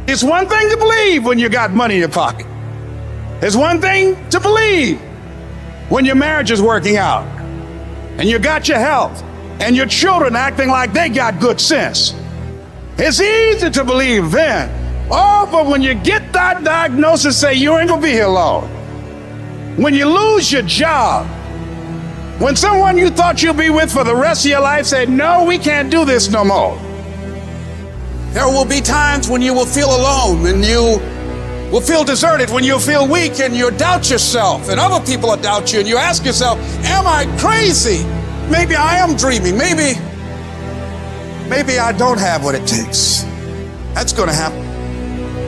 It's one thing to believe when you got money in your pocket. It's one thing to believe when your marriage is working out and you got your health and your children acting like they got good sense. It's easy to believe then. Oh, but when you get that diagnosis, say you ain't gonna be here long. When you lose your job, when someone you thought you'd be with for the rest of your life say, no, we can't do this no more. There will be times when you will feel alone and you will feel deserted, when you'll feel weak and you'll doubt yourself and other people will doubt you and you ask yourself, am I crazy? Maybe I am dreaming. Maybe I don't have what it takes. That's gonna happen.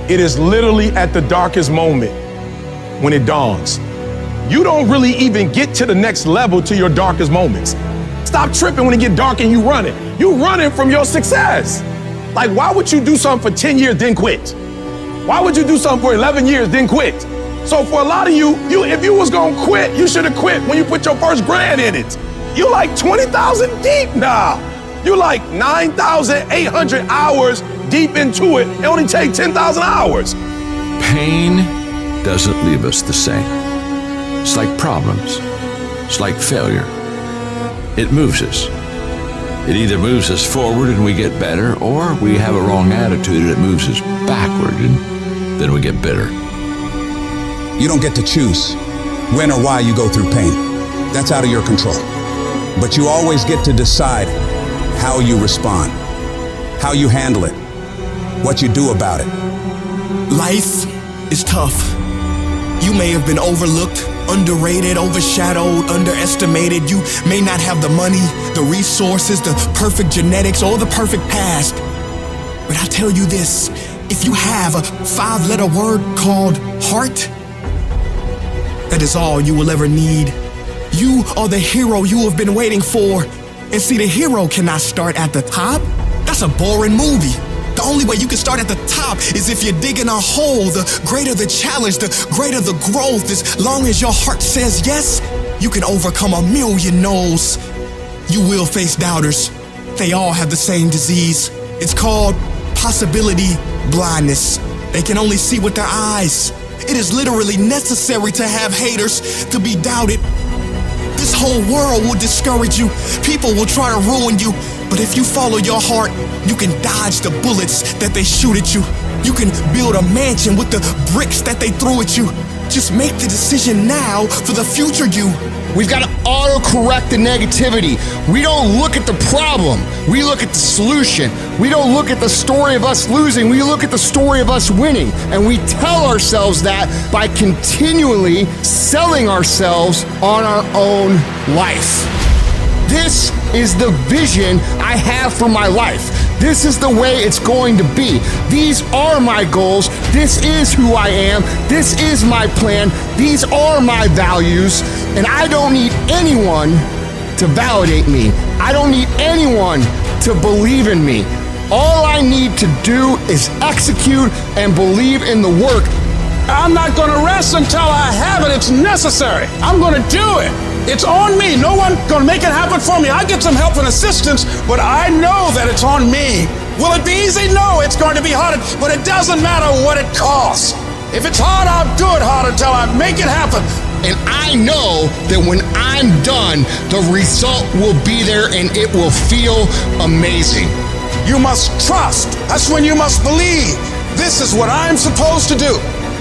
It is literally at the darkest moment when it dawns. You don't really even get to the next level to your darkest moments. Stop tripping when it get dark and you running. You running from your success. Like, why would you do something for 10 years, then quit? Why would you do something for 11 years, then quit? So for a lot of you, if you was gonna quit, you should have quit when you put your first grand in it. You like 20,000 deep now. You like 9,800 hours deep into it. It only take 10,000 hours. Pain doesn't leave us the same. It's like problems. It's like failure. It moves us. It either moves us forward and we get better, or we have a wrong attitude and it moves us backward and then we get bitter. You don't get to choose when or why you go through pain. That's out of your control. But you always get to decide how you respond, how you handle it, what you do about it. Life is tough. You may have been overlooked, underrated, overshadowed, underestimated. You may not have the money, the resources, the perfect genetics, or the perfect past. But I'll tell you this, if you have a 5-letter word called heart, that is all you will ever need. You are the hero you have been waiting for. And see, the hero cannot start at the top. That's a boring movie. The only way you can start at the top is if you're digging a hole. The greater the challenge, the greater the growth. As long as your heart says yes, you can overcome a million no's. You will face doubters. They all have the same disease. It's called possibility blindness. They can only see with their eyes. It is literally necessary to have haters, to be doubted. This whole world will discourage you. People will try to ruin you. But if you follow your heart, you can dodge the bullets that they shoot at you. You can build a mansion with the bricks that they threw at you. Just make the decision now for the future you. We've got to auto-correct the negativity. We don't look at the problem. We look at the solution. We don't look at the story of us losing. We look at the story of us winning. And we tell ourselves that by continually selling ourselves on our own life. This is the vision I have for my life. This is the way it's going to be. These are my goals. This is who I am. This is my plan. These are my values. And I don't need anyone to validate me. I don't need anyone to believe in me. All I need to do is execute and believe in the work. I'm not gonna rest until I have it. It's necessary. I'm gonna do it. It's on me. No one's gonna make it happen for me. I get some help and assistance, but I know that it's on me. Will it be easy? No, it's going to be hard, but it doesn't matter what it costs. If it's hard, I'll do it hard until I make it happen. And I know that when I'm done, the result will be there and it will feel amazing. You must trust. That's when you must believe. This is what I'm supposed to do.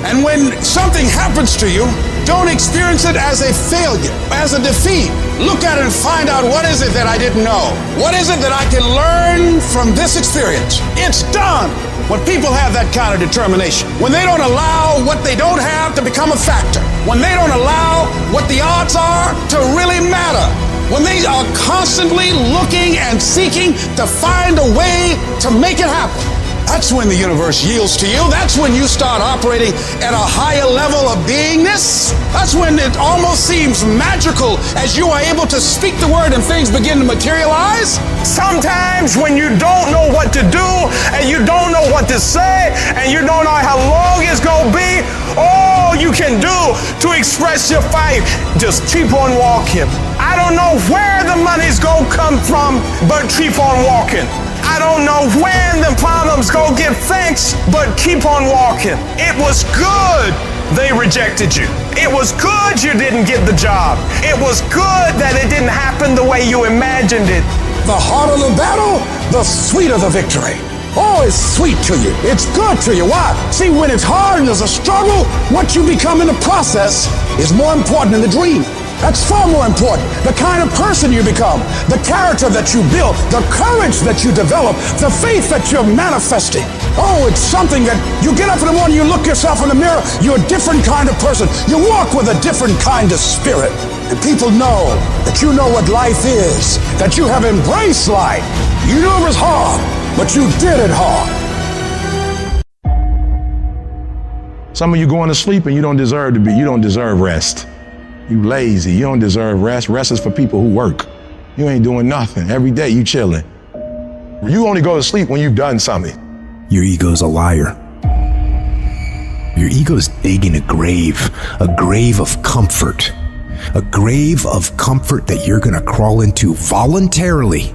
And when something happens to you, don't experience it as a failure, as a defeat. Look at it and find out, what is it that I didn't know? What is it that I can learn from this experience? It's done. When people have that kind of determination, when they don't allow what they don't have to become a factor, when they don't allow what the odds are to really matter, when they are constantly looking and seeking to find a way to make it happen, that's when the universe yields to you. That's when you start operating at a higher level of beingness. That's when it almost seems magical as you are able to speak the word and things begin to materialize. Sometimes when you don't know what to do and you don't know what to say and you don't know how long it's going to be, all you can do to express your fight, just keep on walking. I I don't know where the money's gonna come from, but keep on walking. I don't know when the problems gonna get fixed, but keep on walking. It was good they rejected you. It was good you didn't get the job. It was good that it didn't happen the way you imagined it. The harder the battle, the sweeter the victory. Oh, it's sweet to you. It's good to you. Why? See, when it's hard and there's a struggle, what you become in the process is more important than the dream. That's far more important. The kind of person you become, the character that you build, the courage that you develop, the faith that you're manifesting. Oh, it's something that you get up in the morning, you look yourself in the mirror, you're a different kind of person. You walk with a different kind of spirit. And people know that you know what life is, that you have embraced life. You knew it was hard, but you did it hard. Some of you going to sleep and you don't deserve rest. You lazy, you don't deserve rest. Rest is for people who work. You ain't doing nothing. Every day you chilling. You only go to sleep when you've done something. Your ego's a liar. Your ego's digging a grave of comfort. A grave of comfort that you're gonna crawl into voluntarily,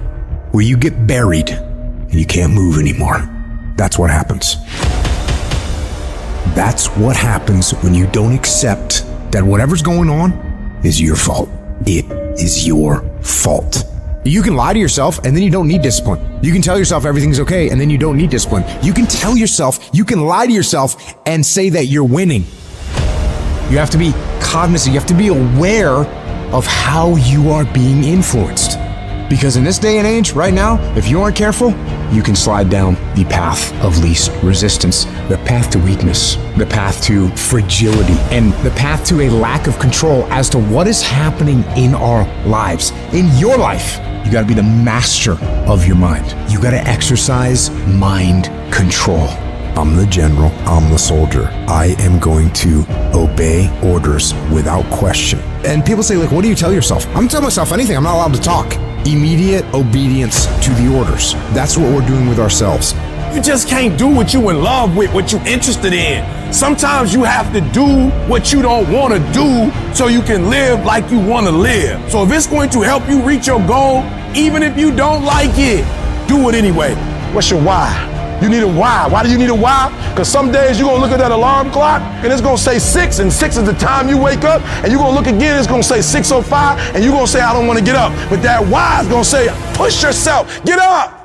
where you get buried and you can't move anymore. That's what happens. That's what happens when you don't accept that whatever's going on is your fault. It is your fault. You can lie to yourself and then you don't need discipline. You can tell yourself everything's okay and then you don't need discipline. You can lie to yourself and say that you're winning. You have to be cognizant. You have to be aware of how you are being influenced. Because in this day and age, right now, if you aren't careful, you can slide down the path of least resistance, the path to weakness, the path to fragility, and the path to a lack of control as to what is happening in our lives. In your life, you gotta be the master of your mind. You gotta exercise mind control. I'm the general, I'm the soldier. I am going to obey orders without question. And people say, like, what do you tell yourself? I'm telling myself anything, I'm not allowed to talk. Immediate obedience to the orders. That's what we're doing with ourselves. You just can't do what you in love with, what you interested in. Sometimes you have to do what you don't want to do so you can live like you want to live. So if it's going to help you reach your goal, even if you don't like it, do it anyway. What's your why? You need a why. Why do you need a why? Because some days you're going to look at that alarm clock and it's going to say 6, and 6 is the time you wake up, and you're going to look again, it's going to say 6:05, and you're going to say, I don't want to get up. But that why is going to say, push yourself, get up.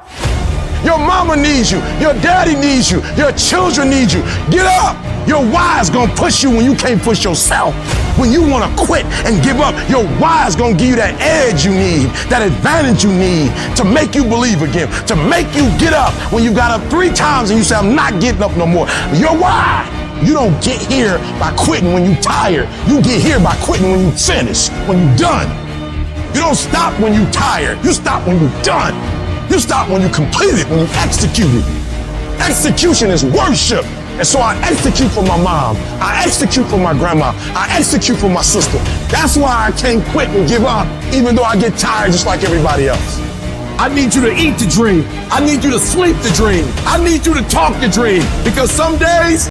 Your mama needs you. Your daddy needs you. Your children need you. Get up. Your why is going to push you when you can't push yourself. When you want to quit and give up, your why is going to give you that edge you need, that advantage you need to make you believe again, to make you get up when you got up 3 times and you say, I'm not getting up no more. Your why. You don't get here by quitting when you're tired. You get here by quitting when you finish, when you're done. You don't stop when you're tired. You stop when you're done. You stop when you complete it, when you execute it. Execution is worship. And so I execute for my mom. I execute for my grandma. I execute for my sister. That's why I can't quit and give up, even though I get tired just like everybody else. I need you to eat the dream. I need you to sleep the dream. I need you to talk the dream. Because some days